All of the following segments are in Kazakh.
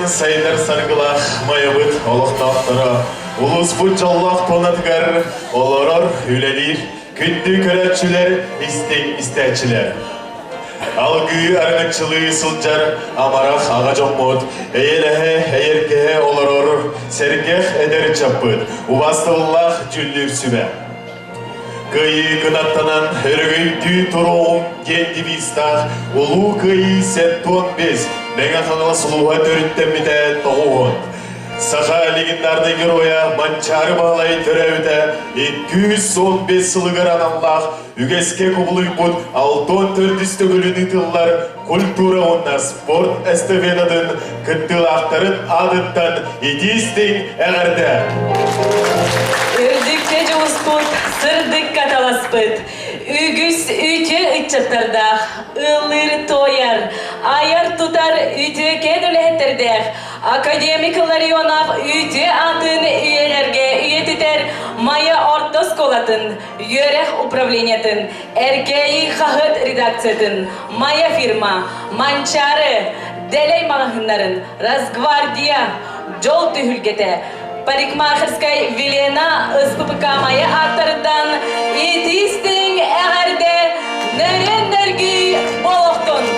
сайдар саргылах майыбыт олықтақтыра. Улус бұт жаллақ тонатығар, оларар үлелер, күнді көрәтшілер, істәтшілер. Алғы арғатшылы сылджар, амарақ аға жоңмұд, әйеліғі, әйеркеғі оларар, сәргех әдер чаппыд, убастылылақ жүллер сүбә. Кайы кынаттанан өргөйді тұруғым кенді бистақ, ұлу кайы сәттуан без, мәңі қаңылы сұлуға төріттеміде тоғуғын. Саха легендарный героя манчары бағлай түрәуді, 215 сылығыр анамлақ, үгеске құбылый бұд, алтон түрдісті күліні тыллар, культура онна спорт әстіфедадың, күттілақтарын адыттан едістің әғірді. Үрдікте жоғыспыт, сырдық каталаспыт, үгіс үйте үтчаттардақ, ылыр тояр, аяр тұтар үйте кәділеттердәқ, академик Ларионов үйте атын үйелерге үйетітер мая ортос колатын, үйерех управлениятын, әркейі қағыт редакциятын, мая фирма, манчары, дәлей мағынларын, Разгвардия, жол түйілгеті, парикмахерскай Велена СППК мая аттарыдан етістің әғірде нөрендергі болуқтын.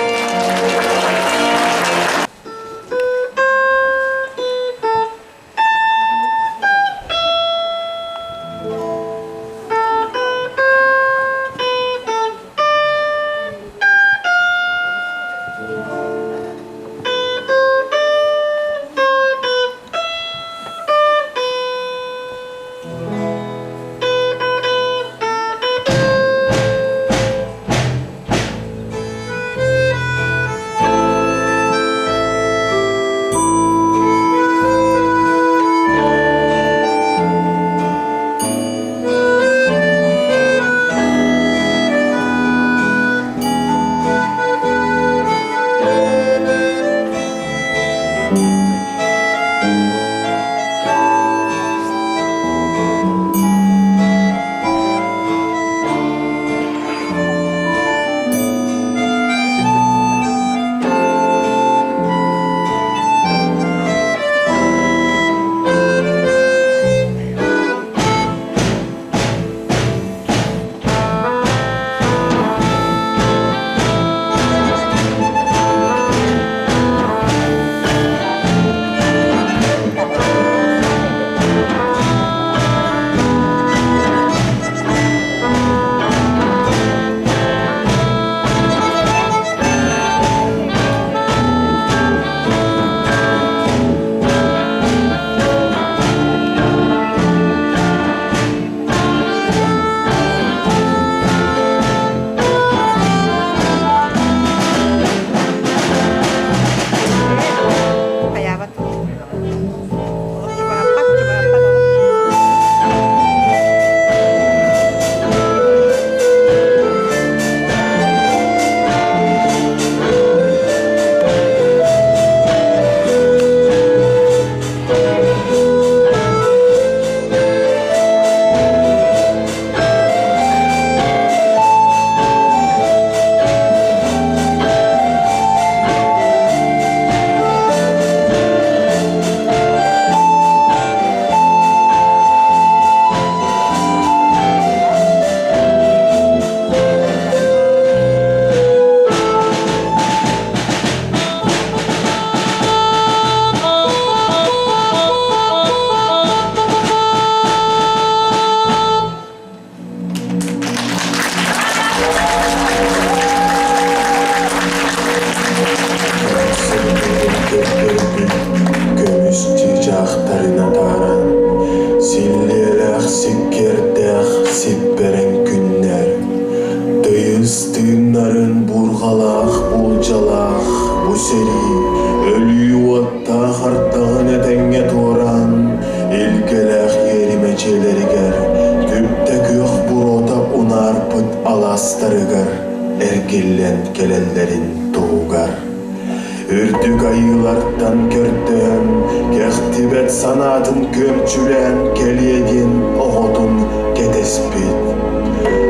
Үрдік айылардан көрттен, кәқтібет санатын көмчүлен, келеден оғытын кетеспет.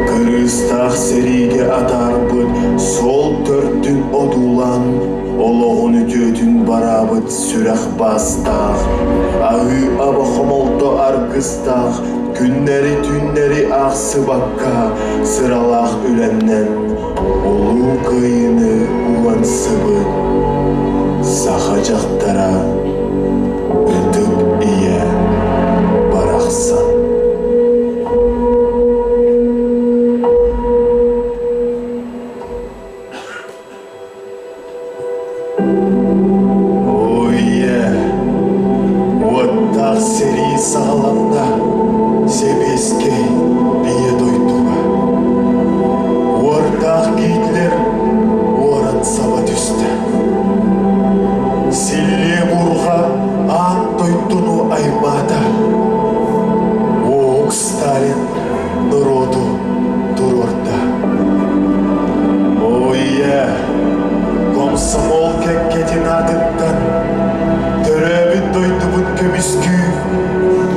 Кырыстақ сериге атар бұд, сол төрттін одулан, олығын үтөтін барабыд, сүрәх бастақ, ағы абы хомолто аргыстақ, күннәри түннәри ақсы баққа, сыралақ үленнен, олу кыйыны уан сыбыт, саха жақтара, өтіп ие барақсан. Сери сағаланна, себескей бие дойтуға. Ортақ кейтлер орын саба түсті. Силле бұрға ат дойтуну аймада. Оғ Сталин народу тұрорда. Ойе, комсомол кеккетин адыттан. Төрөбүн дойтубун көмүскү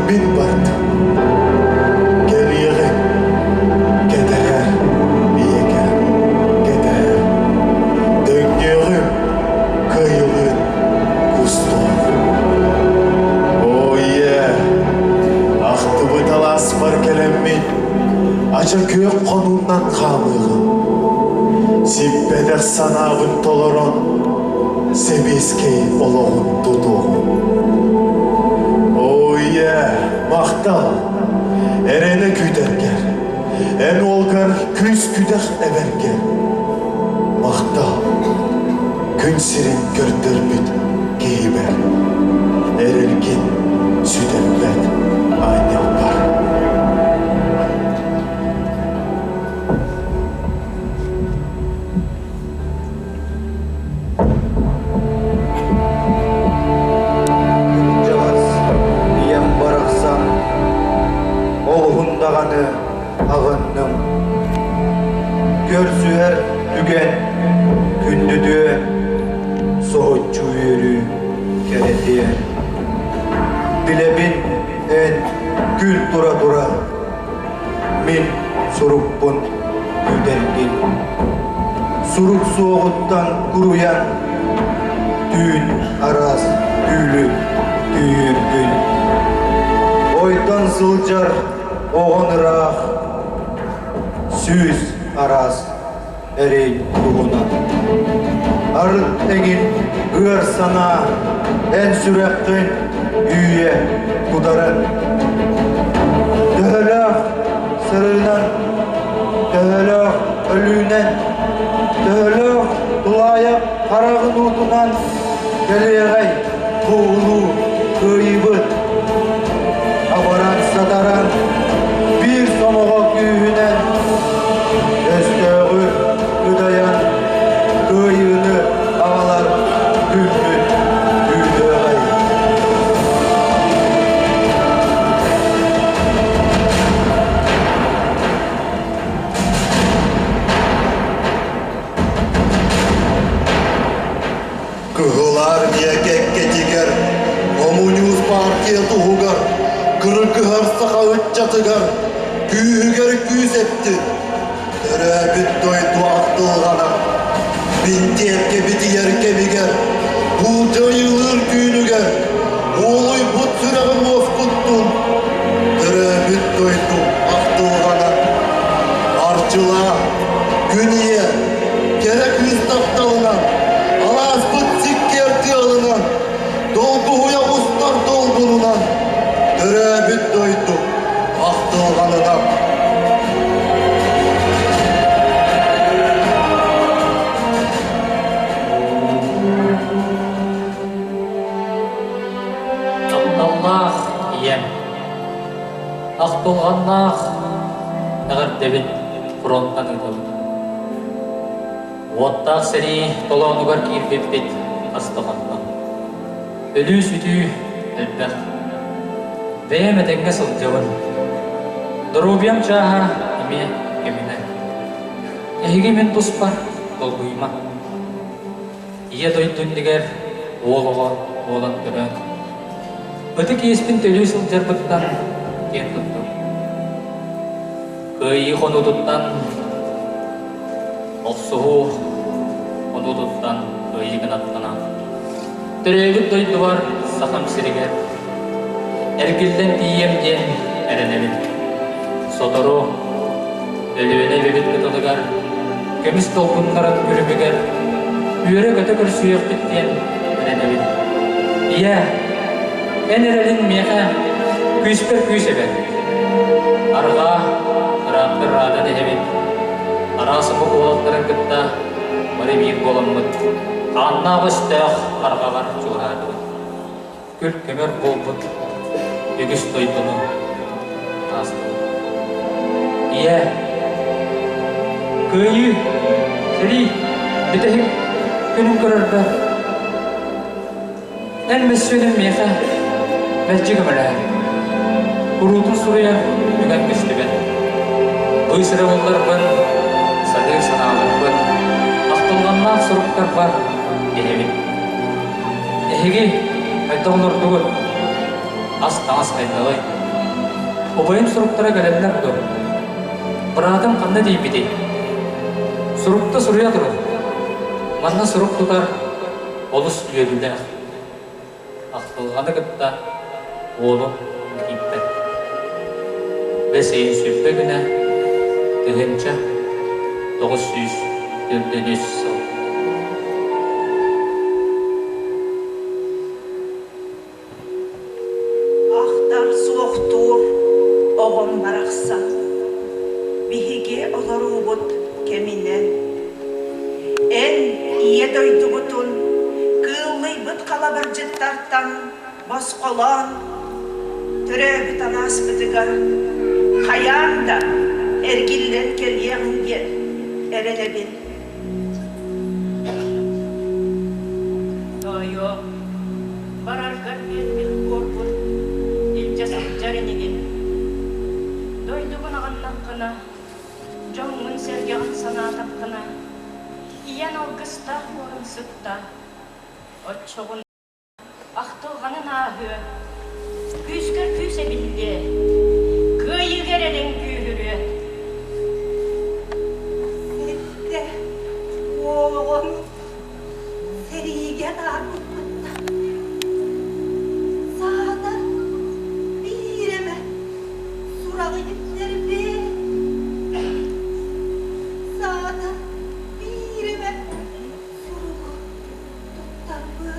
мен бардым. Келиғи кетер, биекер, кетер. Дөңгеғім кыйылын кустур. Ойе, ақтыбы талас бар келеммен, ача көк қонуынан қамығым. Сиппедер санабын толорон, себескей олоғын тұтуғын. Ойе, мақтал, әрені күдергер, ән олғар күз күдер әбергер. Мақтал, күн сирен көрдір бүт кейбер, әрілген сүдербәт айнал бар. Ағынның көрсүер түген күндіді соғытчу үйірі кереті. Білебін ән күл тұра-тұра мен сұрықпын күлдерген. Сұрық соғыттан күруян түйін арас күлі түйіргін. Ойдан сылжар оғынырақ сүз арас әрей тұғына. Арыт әңін ғыр сана ән сүрәққін үйе құдарын. Төхіліқ сырынан, төхіліқ өлінен, төхіліқ тұлайық қарағын ұтынан келеғай бұғылу көйібіт. Абаран сатаран bir somoğa güğünen Östөğü üdayan kıyını ağalar gülgün güydöğay. Kıhılar miyekek ketiger, komünist partiya tuğugar, kırıkıhar sağa ütçatıgar, kүйігер күйіз әпті. Төрәбіт дойду ақтылғана, биттепке бітігер кемігер, бұл жайылыр күйінігер, олай бұт сүрәғын оскуттun. Төрәбіт дойду ақтылғана, арчыла, күние, керек ұстақталынан, алас бұт сиккерді алынан, долғы ұя ұстар долғынынан, төрәбіт дойду ақтылғанынан. Ақталнақ, ием. Ақтылғаннақ, әғір дебін фронттан өтіп. Оттақ сәрі толауынығар кейірбеппет астығаннан. Өлі сүті әлбәқ. Бәйім әтенге сылжауын. Дұрубиям чаға еме кеміне. Әйге мен тұспар толғыйма. Ие дойдың дегер оғыға олан көрін. Өті кеспін төлі сылжар бұттан кен тұттым. Көйі қону тұттан Оқсуғу қону тұттан көйі гін аттана. Төрөбүт дойдуар сахам сиригер. Эргилден тиемден эренебит. Содору өлүөнө бебит кытылыгар. Көмүс толкуннарын күрүбүгер. Үйөрө көтө көрсүйөктүктен эренебит. Ия, эн эрелин меха күйспер күйсебер. Арга ырактыр радан эхебит. Арасымы олаттарын кытта бары бир боламмыт. Канна бастах аргагар чурадыбыт. Күл көмөр болбут. Үгүс тойдуну астыбыт. Ия, көйү, сери, битехик күнүн көрөрдөр. Эн мессөнүн меха бәлчігі біләр. Құрудың сұруя үгән көстібен. Бұйсыры олар бұн, сады санағын бұн. Ақтылғаннан сұрықтар бар, дегебін. Эхеге қайтағын ұрдығы. Ас-таңас қайталай. Обайым сұрықтара кәлемлер тұр. Бұрадым қанды дейбеді. Сұрықты сұруя тұрыр. Манна сұрық тұтар, олыс үйелілер. Ақтылғаны күтті олым кейіппен. Бәсейін сөйпегіне түгінші 943 сыл. Ақтар суықтур оғым барақса, бихиге олару бұд кемінен. Ән ие дойды бұтын, кыллый бұд қалабыр жыттартан, босқолан, түрәбі танас бұдыға, қаянда әргілден келгенге әрелебін. Дойо, барарғар бермек борбын, елжасып жаренеген. Дойдығын ағаннан қына, жоңын сәргеғын сана тапқына, иян алғыста орын сұқта, отчоғын ақтылғанын ағы, күйскер күйсе білді, күйігерелің күйірі. Сетте, оғым, сериген армықпытта. Сағада биреме, сұрағы ептербе. Сағада биреме, сұрғы тұттарбы.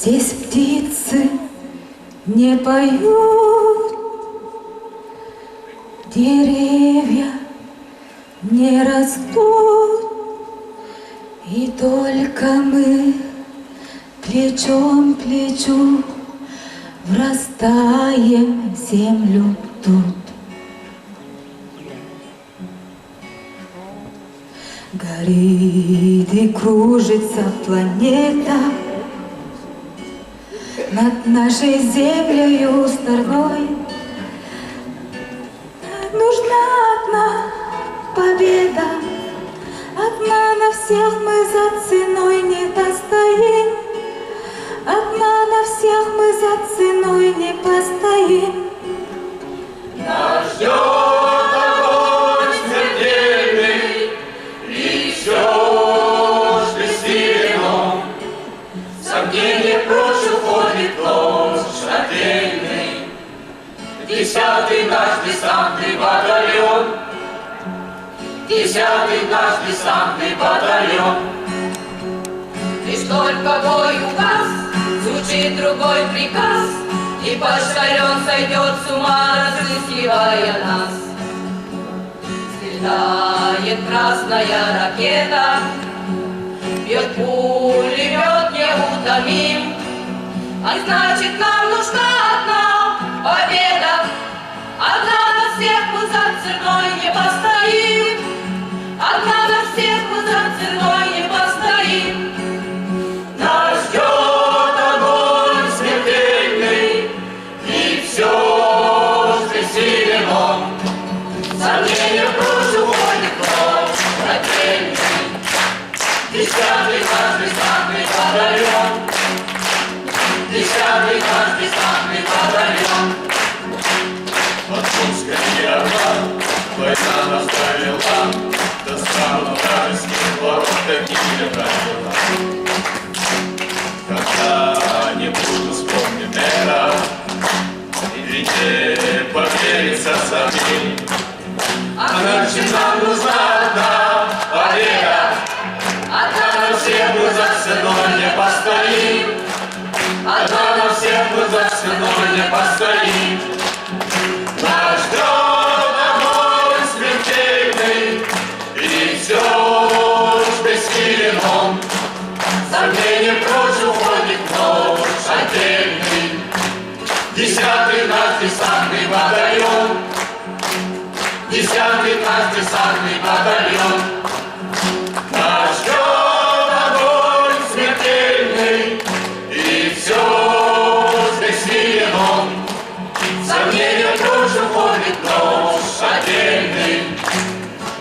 Здесь птицы не поют, деревья не растут, и только мы плечом к плечу врастаем в землю тут. Горит и кружится планета над нашей землею стороной. Нужна одна победа, одна на всех мы за ценой не постоим, одна на всех мы за ценой не постоим. Нас ждет огонь смертельный, и все ж бессилен. Сомнение прочь уходит нож отдельный. 10-й наш десантный батальон, 10-й наш десантный батальон. Лишь только бой указ, звучит другой приказ, и почтальон сойдет с ума, разыскивая нас. Взлетает красная ракета, бьет пулемет неутомим. А значит, нам нужна одна победа, одна на всех мы за ценой не постоим, одна на всех мы за ценой не постоим. Нас ждет огонь смертельный, и все ж бессилен он. Сомнения прочь уходит нож отдельный. 10-й наш десантный батальон, 10-й наш десантный батальон. Отпускай орла, война нас довела, до самых вражеских ворот такие правила. Когда-нибудь вспомним это, и не поверится самим. А нынче нам нужна одна победа, одна на всех мы за ценой не постоим, одна на всех мы за ценой не постоим. Нас ждет огонь смертельный, и все ж бессилен он. Сомнение прочь уходит нож отдельный. 10-й наш десантный батальон, 10-й наш десантный батальон. Нас ждет огонь смертельный, и все ж бессилен он. Сомнения прочь уходит нож отдельный.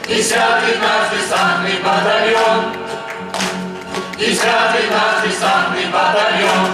10-й наш десантный батальон, 10-й наш десантный батальон.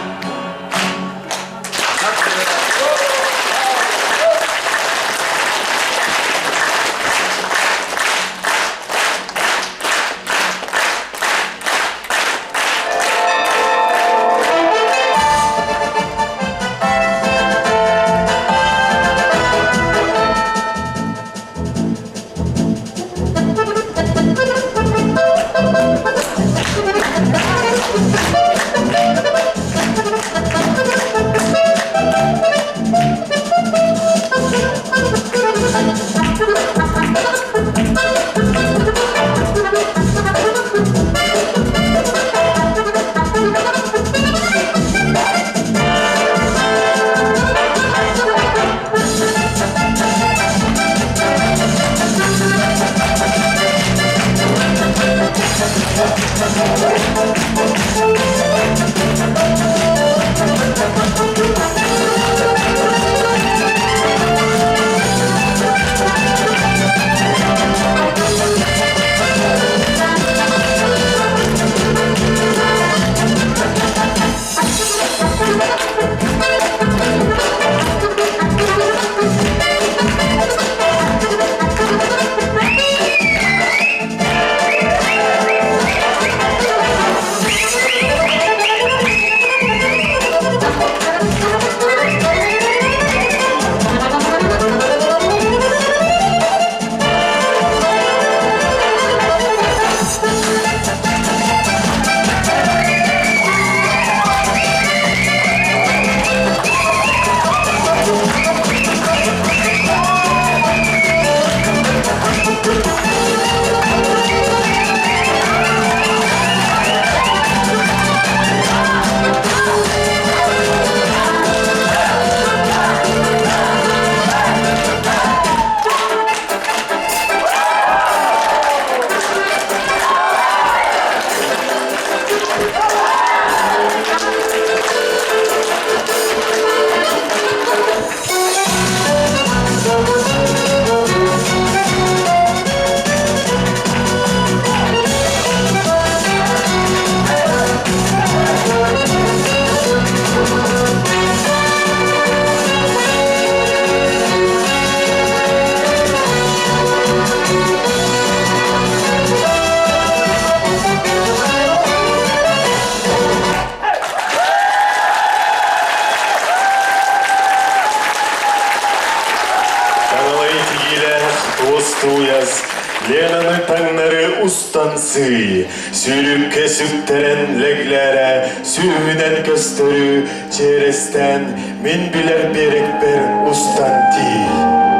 Thank you. таңнары устансы, сүйріп кесіктерін леглері, сүйінен көстірі черестен, мен білер берек бер устанти. Сказка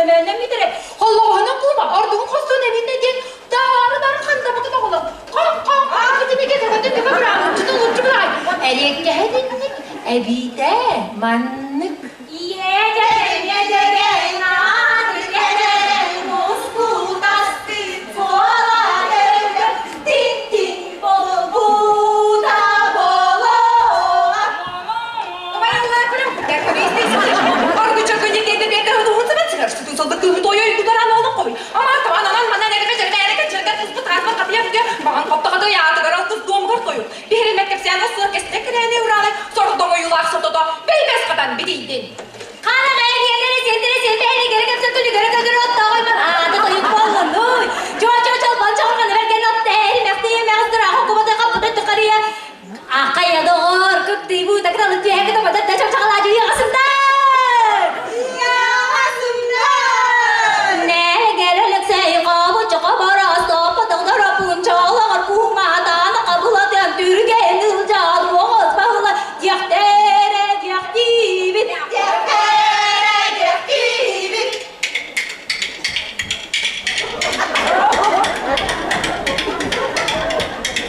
Hemen midire. Allah'ın kulba. Ardın kostun evinde diye. Dar kanda bakın oğlum. Kalk. Arkada bir gece hadi bir bırak. Çıtıl bırak. Elekte hedinlik. Evide manlık. Yedin. Musku tasdik. Sola evde. Din bolu bu da bolu. Aman Allah kırım. Dertleri isteyin. Argı çakı yedinde bir de hıdığınızı ben çıkar. Sütün saldıklığı doyuyor. Yudaran oğlum koy. Ama anan bana ne demek çekte. Erken çırgın kız bu tarafı kapıya gidiyor. Bağın koptu yağdı. Garal kız doğum koyuyor. Bir yere mektep sen nasıl kestek kireni uğralı. Sonra doğu yulak sırtıda. Beybez kadar bidiydin. Kanım eğriyeleri sendire beni geri kapsa tülü geri kadar otta koyman. Adı koyup bollun. Çal bançalarını verken otta. Erim ektiğim yazdır. Hukumatı kapıda tıkarıya. Akaya doğur. Kıp dibu takralı diye kadar badat da çok çakal acı yağsınlar. Ne gelirlik seyka bu çok baras. Topu tıkdara punçalar kumatan. Kabuladan Türkiye nılcal. Boğaz bağlar. Yaktere yaktibit.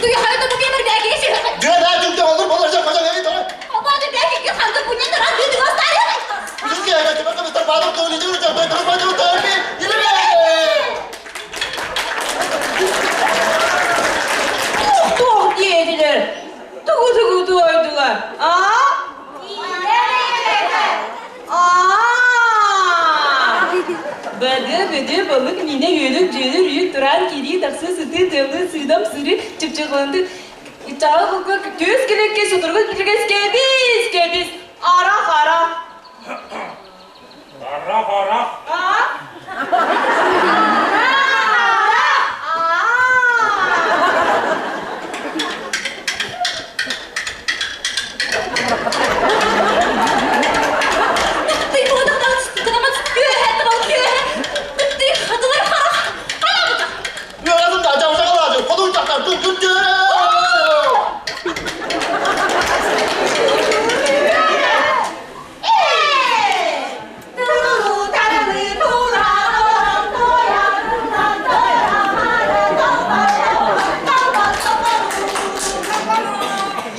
Duyu hayatı bu gemir dergi işi. Düğün Türk'te olur mu olacak hocam evi tamam. Abacı belki ki hangi bu ne duran düğünü gösteriyor. Bizim ki evet bakın Mr. Bahadır söyleyeceğim hocam. Ben kırıp acı otur. Yürü be. Tuh diyediler. Tugu doydular. Bıdı balık mine yönük cönür yük duran kiri taksı sütü tığlı sıydam sürü çıpçıklandı. Çağı hukuk göz gerekke sütürgüz bitirgez kebiz. Ara. Yürüdüm de acaba şaka lazım. Kolu uçaklar tut.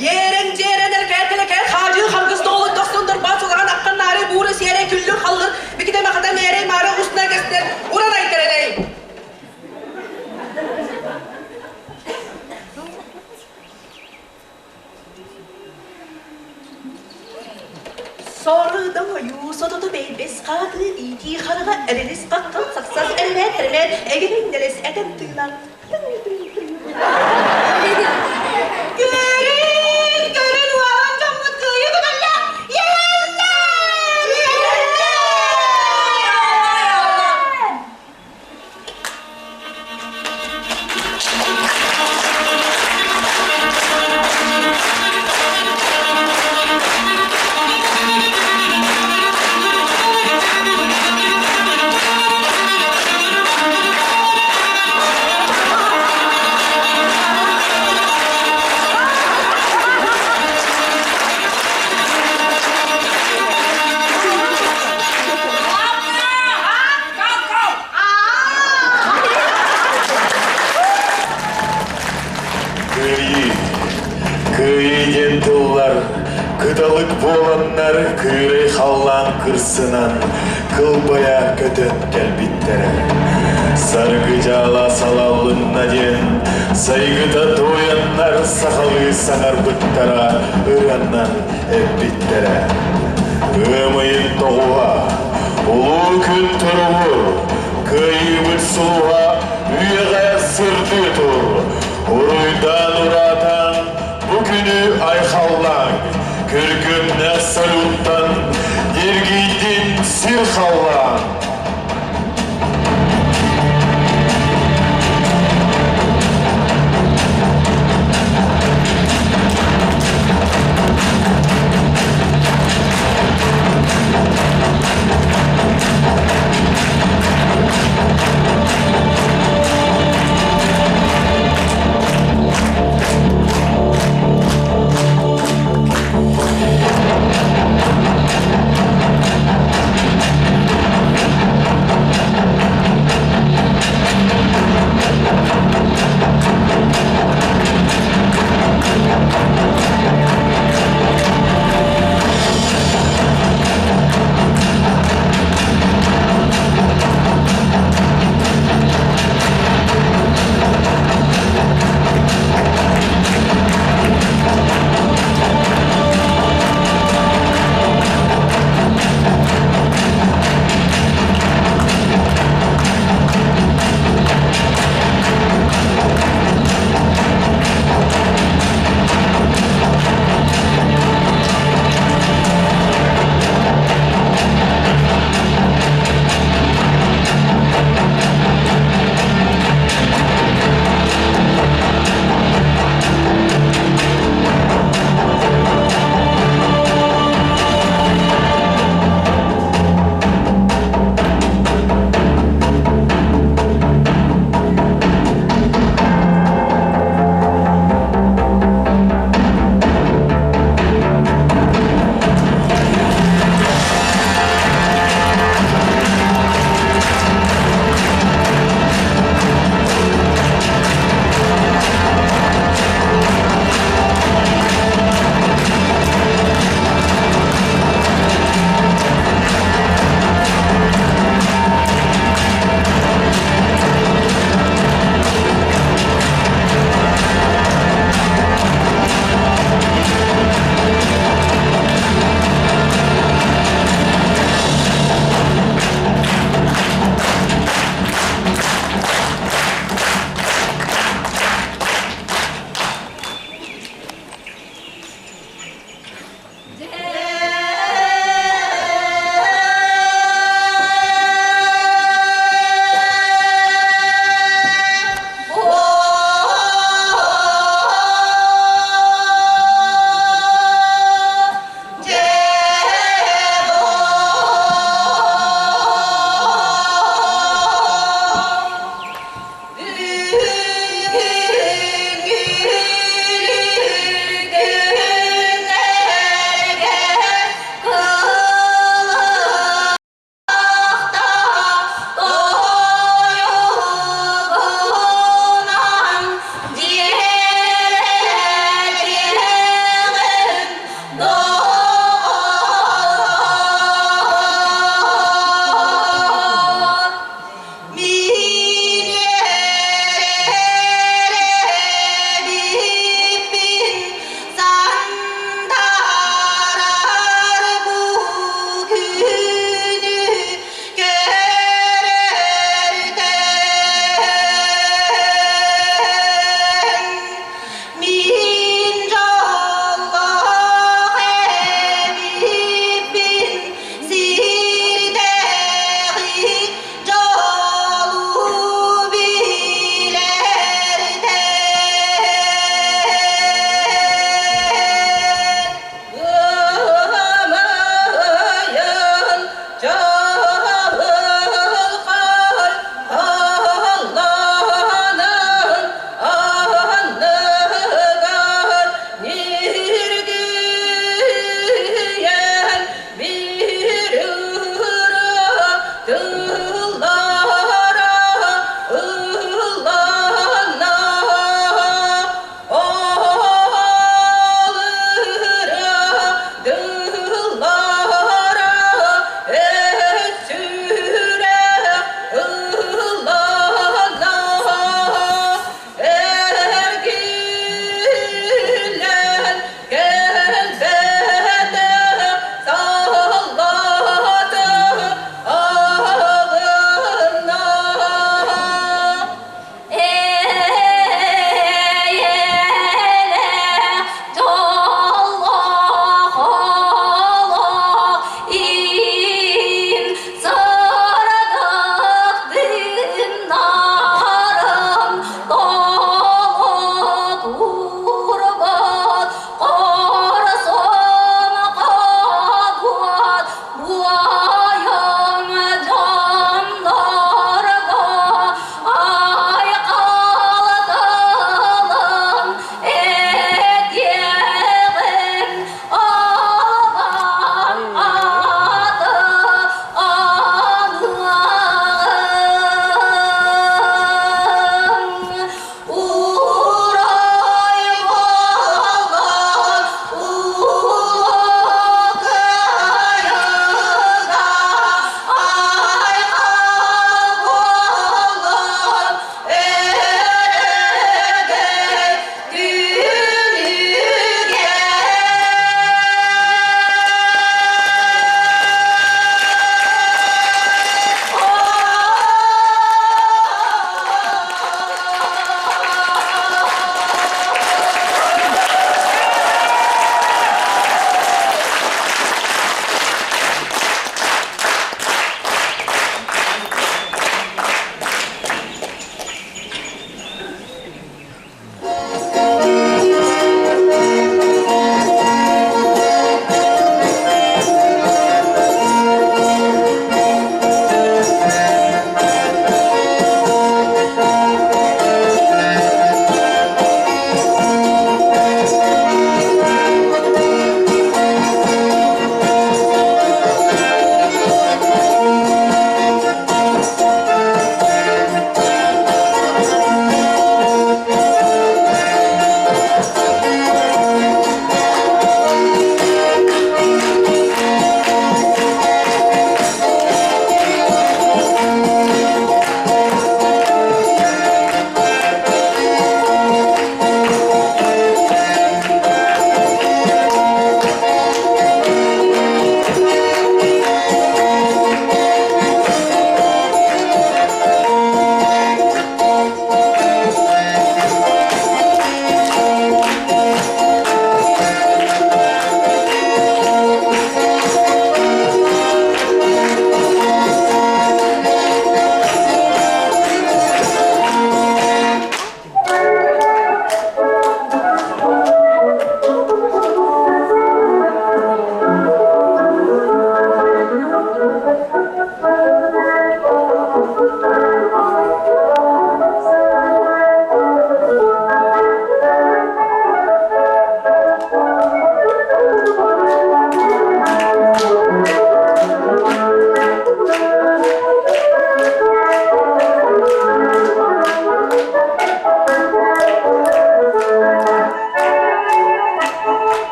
Yerin ceredir kerteler hacı halkız dolu dostundur basılan akın nari buğrus yere küllü hallı bir gide makadam yere mara usna göster urana itereleyim. Sonra da yu sototu beybes kadı iti haraga erelis kakkal saksas elmet egenin neles eden tıylar. Görün varan camı kıyı gıdalla. Yeğenler. Kıyıgen tıllar, kıdalık bolanlar kıyırı hallan kırsınan kılbaya kötön kelbittere. Sargıcala salallınna diyen saygıda doyanlar sakalı sanar bıttara öğrennan hep bittere. Ömeyim toğuğa, ulu gün turuğu, kıyımı suluğa, üyeğe sırtı tur. Uruydan uratan bugünü ayhallan, kürkümne saluttan dirgiydin sirhallan.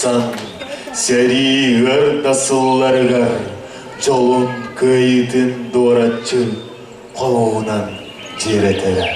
тапсан, сәригір насылларығар, жолын көйітін доратчы, қолуынан жеретері.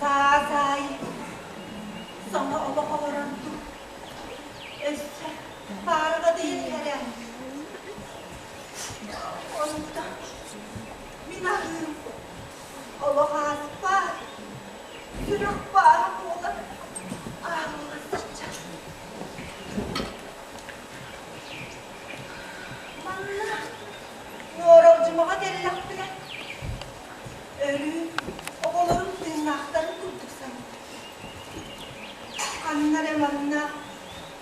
Sazay. Sana Allah avarandı. Össe. Parga değil hele. Onda. Minahım. Allah asfar. Sürük bağım olur. Ağrına sıçacak. Manna. Yorulcumağa dellak bile. Ölü. Oğullarım tırnaklarını kurduk sana. Annare manna.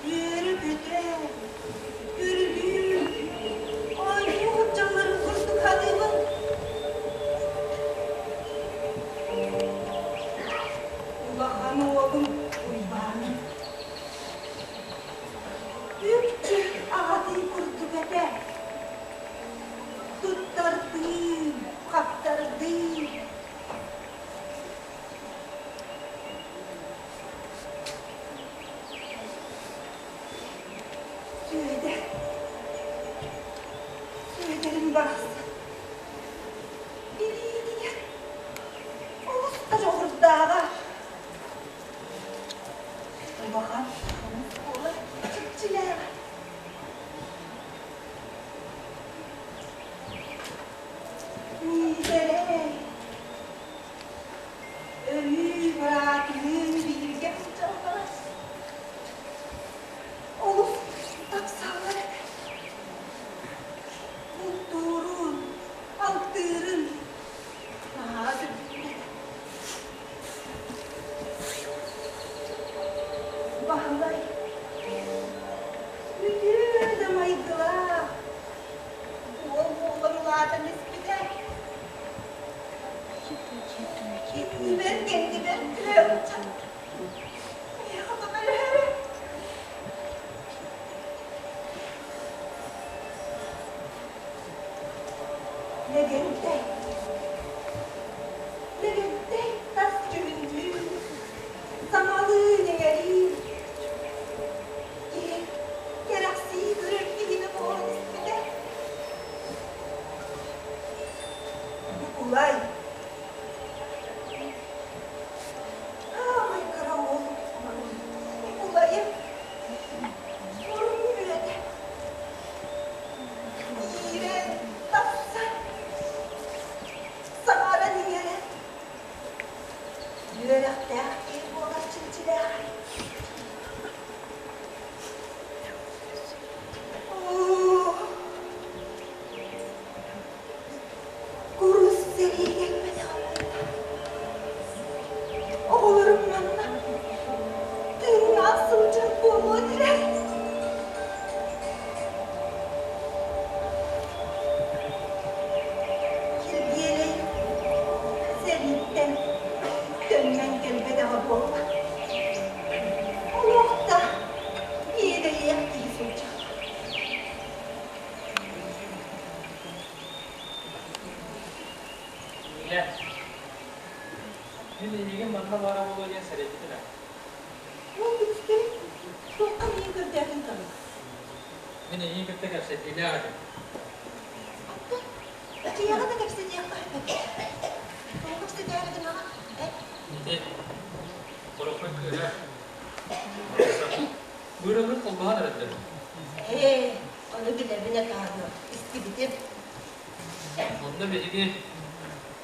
Yürü büte. Yürü. Ay hocalarım kurduk hadi bak. Ulan oğlum uybanım. Büyükçe ağatıyı kurduk ete. Tuttardım, kaptırdım. Söylerim baksı. Biriydi gel. Usta olur dağa. Bakan, oğlu çıkçılar. Midere. Ölü bırakılır bir genç olmaz. Olur, aksallar. Mutluğun, altırın. Nazım. Vallahi. Bütün de maydılar. Oğullarılardan eskide. Ben kendime kırılacağım. Yapamam öyle. Legende tas cümlü samalı negeri geraksi görür gibi bu ismide bu olay ay karavol bu olayı sorun bile de iğren tatsan Samara niyere. Yürekte bir boğaz çilçiler. Kurus seri gelmedi. Oğullarım yanına. Dün nasılcak bu diler. Kilgiyeleyin. Sevinçten dönmen gelmedi hava olma. Allah da iyi de yaptıyız olacak. Ya. Şimdi ilgin manna bara bolu diye serettiler. Ne oldu üstelik? Doktan iyi gördüğün tanı. Beni iyi kötü kapset ileride. Ciğere de hepsi diye kaybettim. Olmak istediğin ama. Nide. Korokmak öyle. Buyurun kolbağa nerede? Onu bile bile kaldı. İstibidim. Onda belki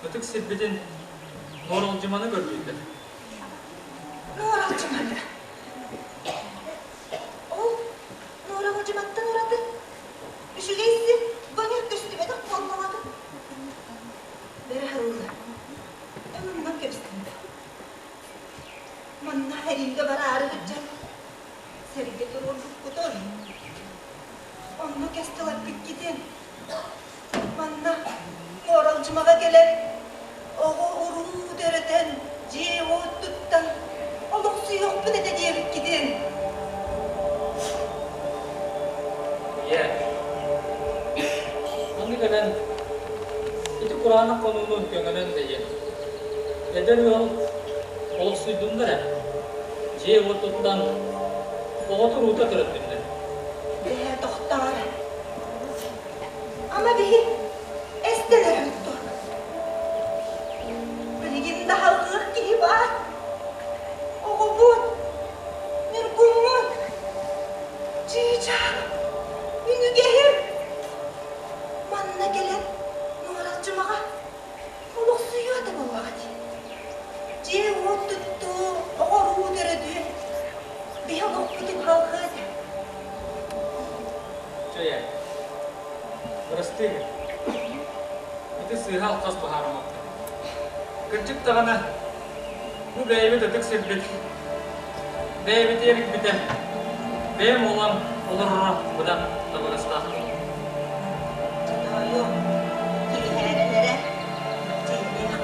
ötük sibbidin Norolcumanı gördüydü. Norolcumanı. O Norolcuman'dan oradı. Üşügeysi bana üstüme de konmamadı. Berharullah. Ömrümden gösterdi. Manna her ilde var ağrıcam. Seride dururduk kudur. Onu kestilapıp gidin. Manna Norolcumağa gelen oğu uru dereden civo tuttan oluksu yok bu ne de diyerek gidin. Ye. Hangi gelen itu Kur'an'a konulu göngelen de ye. Eder yol oluk suydun da civo tuttan oğutu ruta tırıttın da. Be doktor. Ama bir esteler tuttu. Bilgin daha ılık gibi var. tuttu, oğru deredi. Bir an okudu kalkıdı. Joya. Berasti. Itu sihal khas baharam. Kecik tangannya. Bu beybi dedik silbit. Beybi terik biten. Beyim olan olur budan tabarasta. Yok. Gidi herenlere. Ceyliye.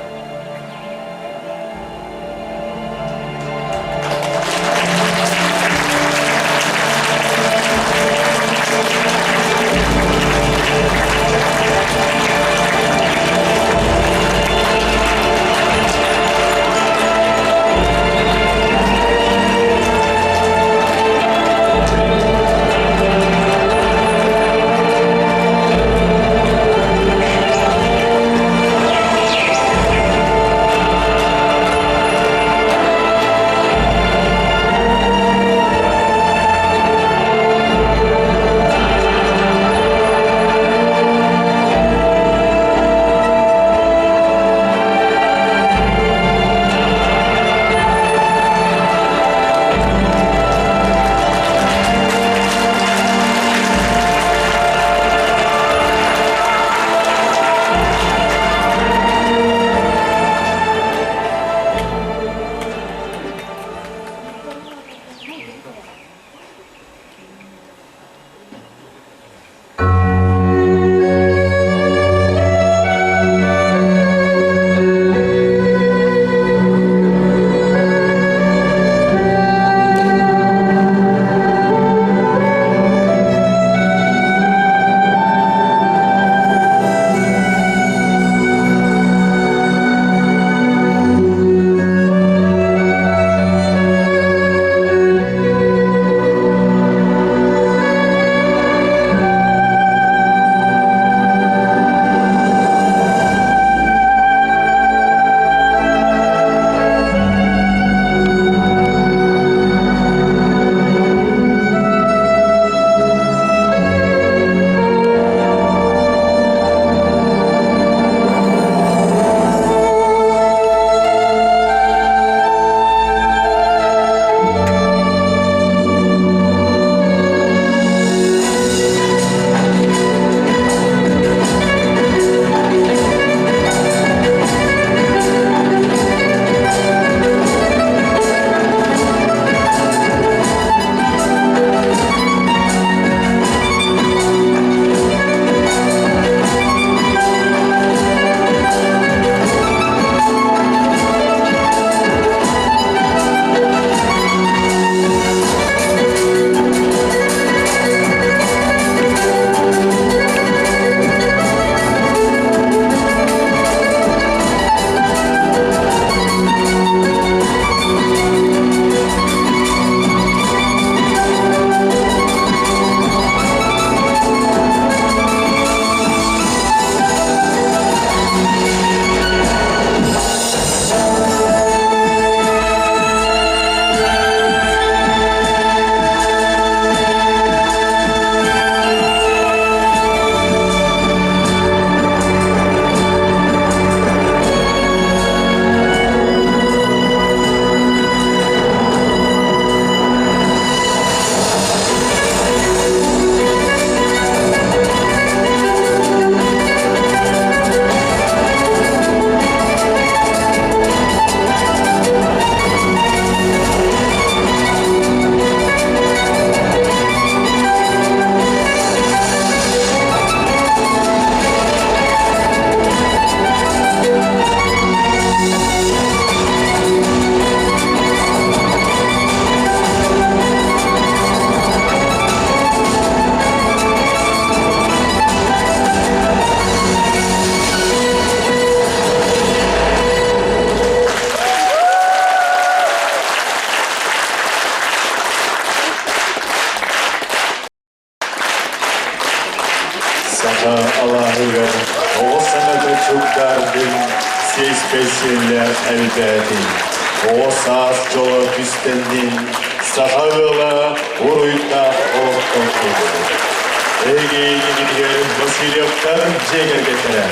Allah'ı o sanatı çocuklardır, siz peşinler elbette. O saz çoğu üstendin, sahagıla uruyta ortaktır. Ege'yi gidiyor, Vasilyev'den ceger getiren.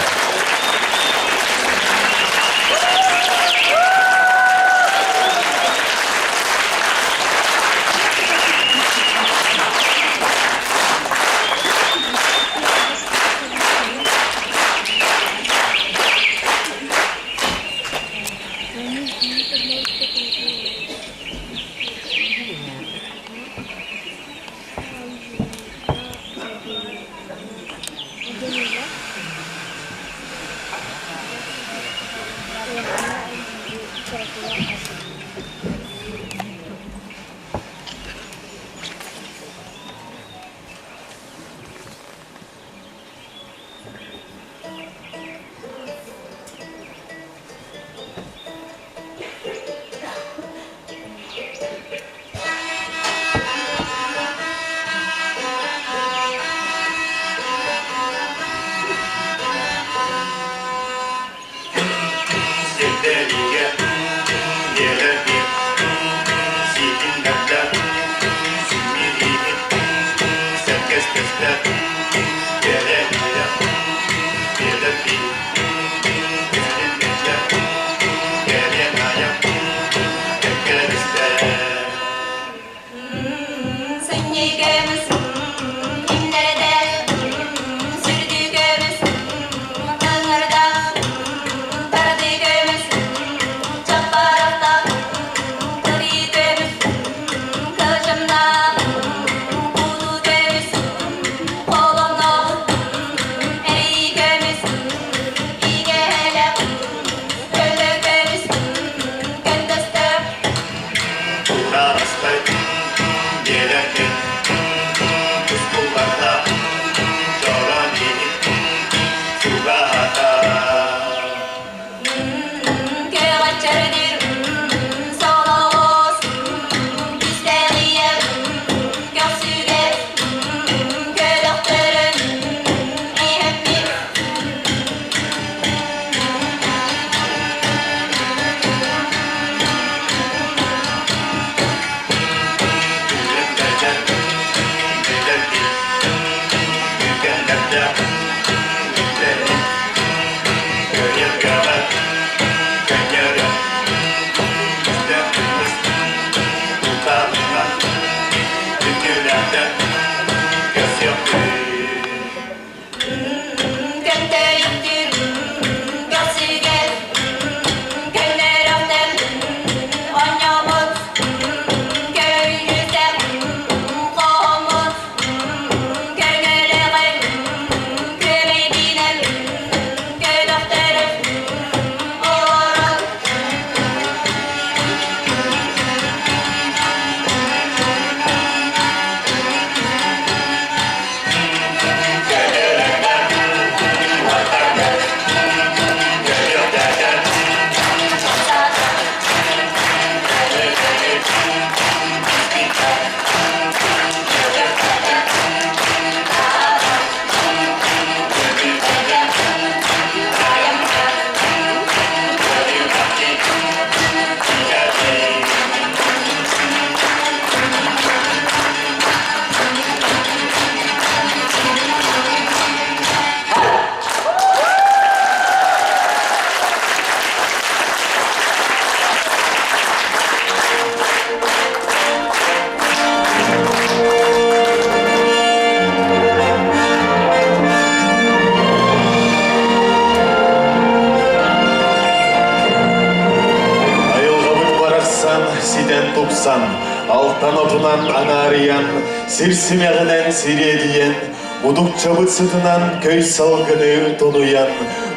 ситен тупсан, алтан отунан анариян, сирсимегінен сиредиен, удук чабыт сытынан көй салгыны тонуян,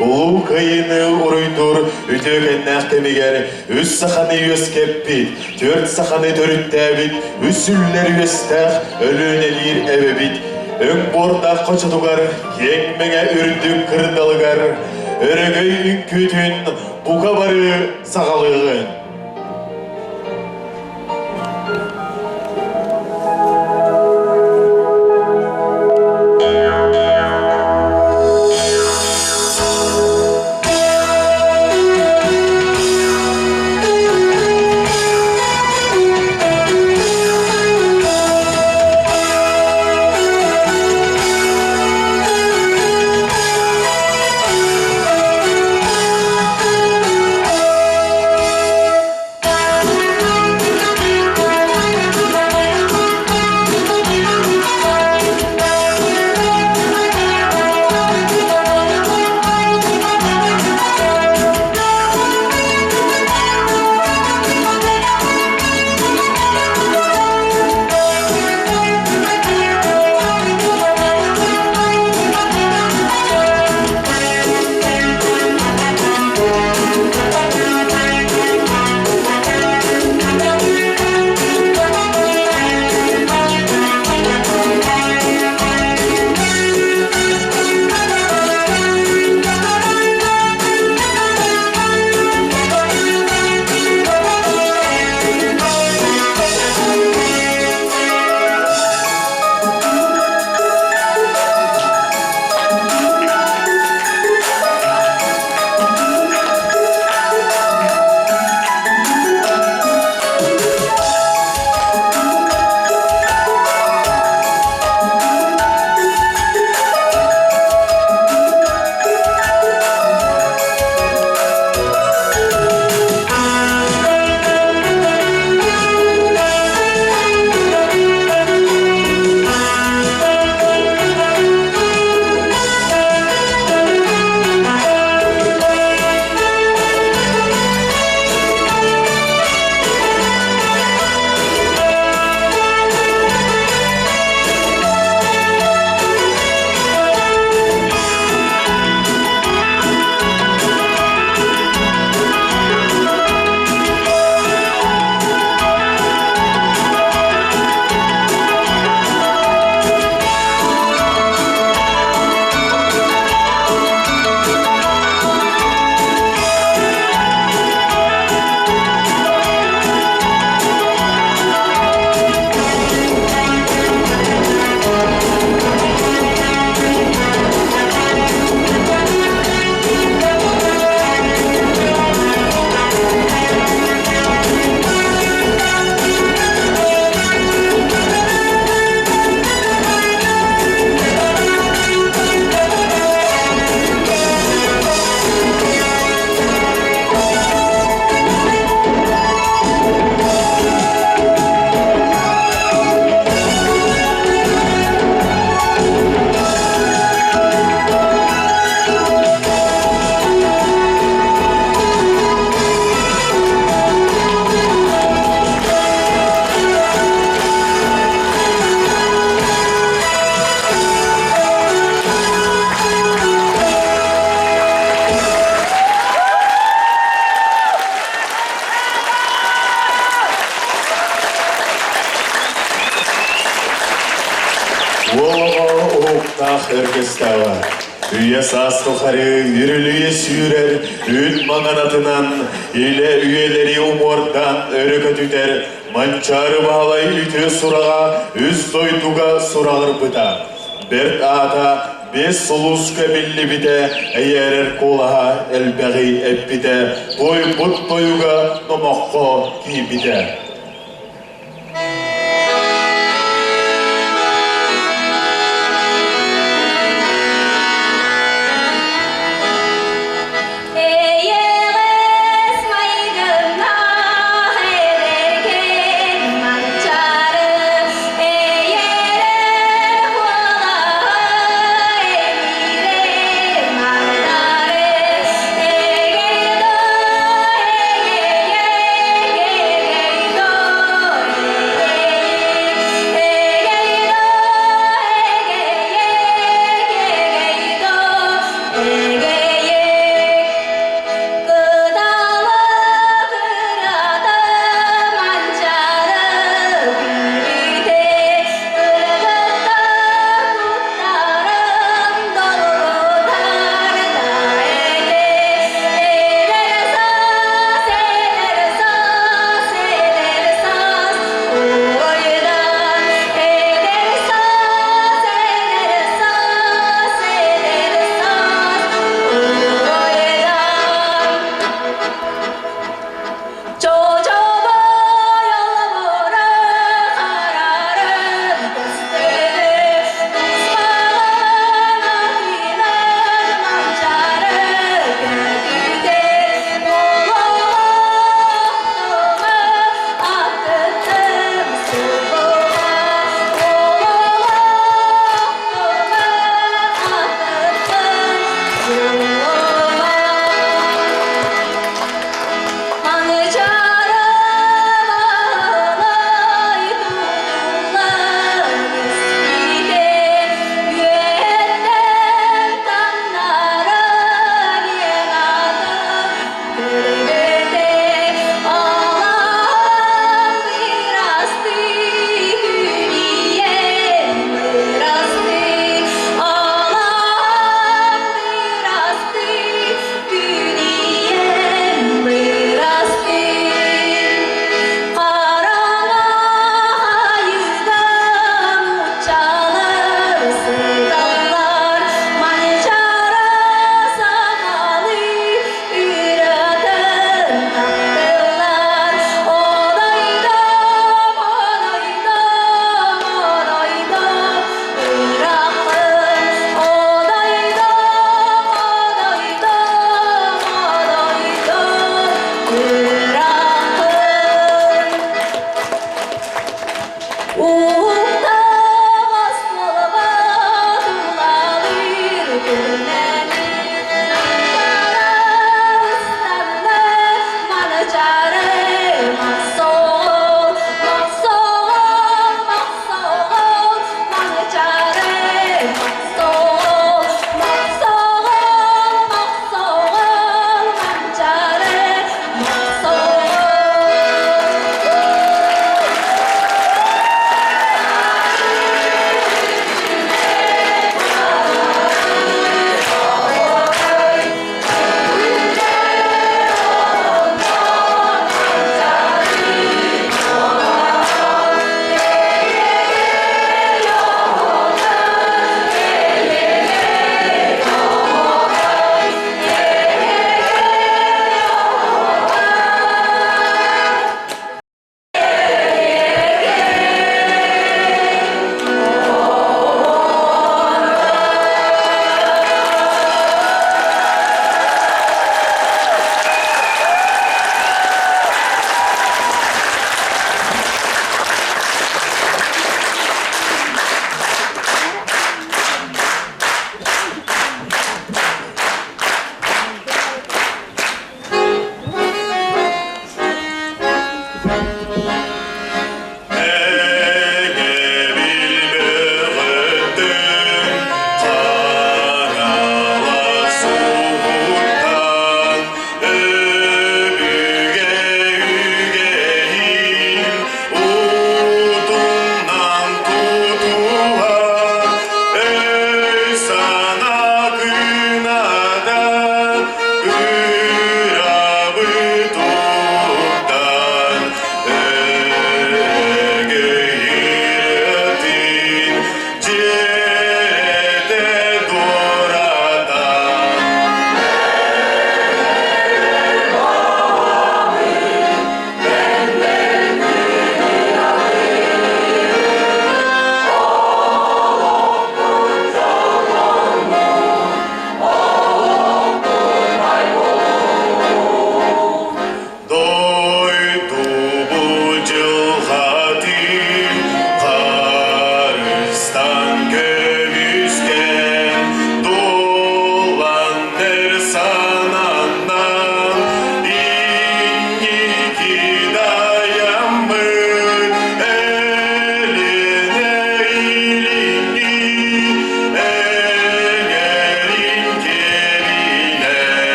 улу кайыны уруйдур, үтөген нәқтемегер, үс саханы өскеппит, төрт саханы төрүттәбит, үсүллер өстәқ, өлөнелер әбебит, өң борда қочатугар, еңмеңе үрдік кырдалыгар, өрөгөй үңкүтүн, буга бары сағалығын. Ыргыстава. Үйе састылқары үріліе сүйрер, үн маңанатынан, иле үйелері умордан өрікі түтер, манчары бағалай үте сұраға, үз тойдуға сұрағыр бұта. Берт ата, бес сұлус көбілі біте, әйерер қолаға әлбәғи әппіте, той бұт тойуға номаққа кейбіте. Hey,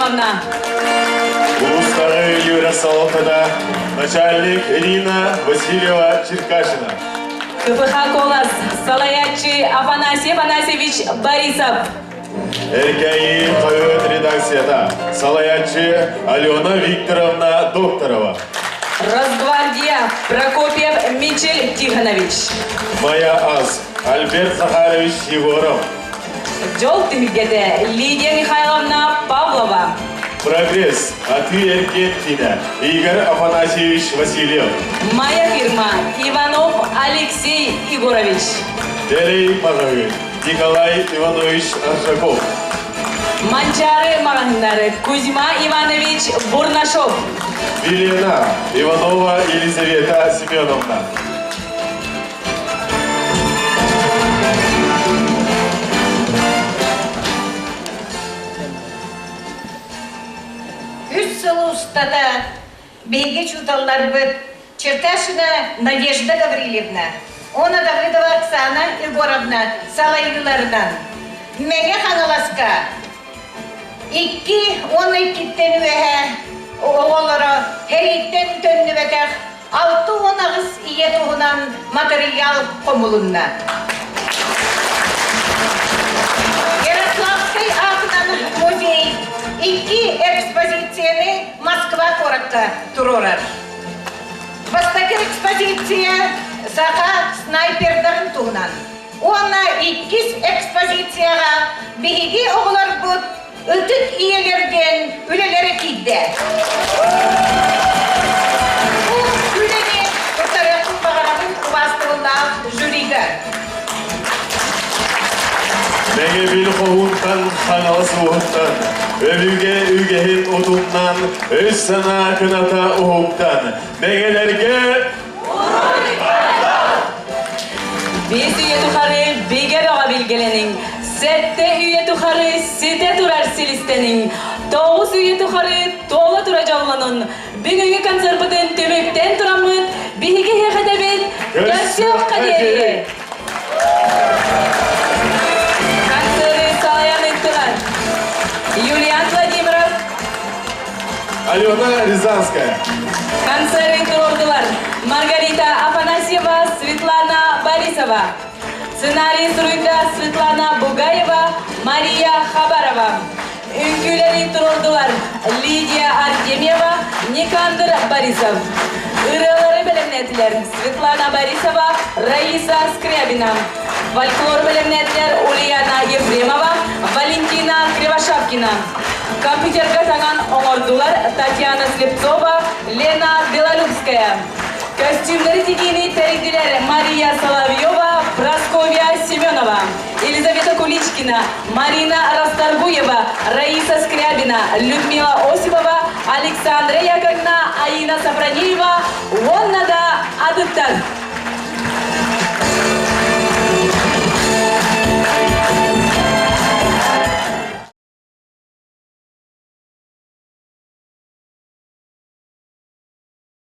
Михайловна. Улустағы Евросалатада начальник Ирина Васильева Черкашина. КПХ «Колос» Салаятчы Афанасий Афанасьевич Борисов. Эркәйи қойыт редакцияда Салаятчы Алена Викторовна Докторова. Росгвардия Прокопьев Мичель Тихонович. Моя ас Альберт Захарович Егоров. Жолтыгеде Лидия Михайловна Павлова. Прогресс Аты Эркенкина Игорь Афанасьевич Васильев. Моя фирма Иванов Алексей Егорович. Дерей Мазович Николай Иванович Аршаков. Манчары Маганнары Кузьма Иванович Бурнашов. Елена Иванова Елизавета Семеновна. Устата беги чуталлар быт Черкашина Надежда Гаврилевна, она Давыдова Оксана Егоровна Салайгылардан. Меге ханаласка 2-12 үеһе оғолары хериттен төннүбетер 6-10 ие туһунан материал комулунна. Ярославский атынан музей 2 экспозицияны Москва коракка турорар. Бастакер экспозиция саха снайпердарын туһунан. Она 2 экспозицияга биһиги оғлар бут өтүк иелерден үлелери кидде. Бу үлени Кутаряктын багарабын убастырылдаах жюрига. Меге бил қоғунтан қаңалысы ұғыттан, өліге үгехін ұтуңнан, өз сана кыната ұғыптан, мегелерге Biz üye tuharı bege bağa bilgelenin. Sette üye tuharı site turar silistenin. Toğuz üye tuharı toğla turacağlanın. Bugünkü konser bugün tümükten turamıt. Bihige hekadebet görsüyor kaderi. Konseri sağlayan ettiler. Юлиан Владимиров. Алена Рязанская. Концерт турдылар. Маргарита Афанасьева, Светлана Борисова. Сценарий Суруйда Светлана Бугаева, Мария Хабарова. Үңкүлери турдылар. Лидия Артемьева, Никандр Борисов. Ырылары белемнетилер. Светлана Борисова, Раиса Скрябина. Фольклор белемнетилер Ульяна Ефремова, Валентина Кривошапкина. Компьютерга таган оңордулар Татьяна Слепцова, Лена Белолюбская. Костюмдары тигини терегдилер Мария Соловьева, Прасковья Семенова, Елизавета Куличкина, Марина Расторгуева, Раиса Скрябина, Людмила Осипова, Александра Яковлевна, Аина Сапранеева, Воннада Адыптар.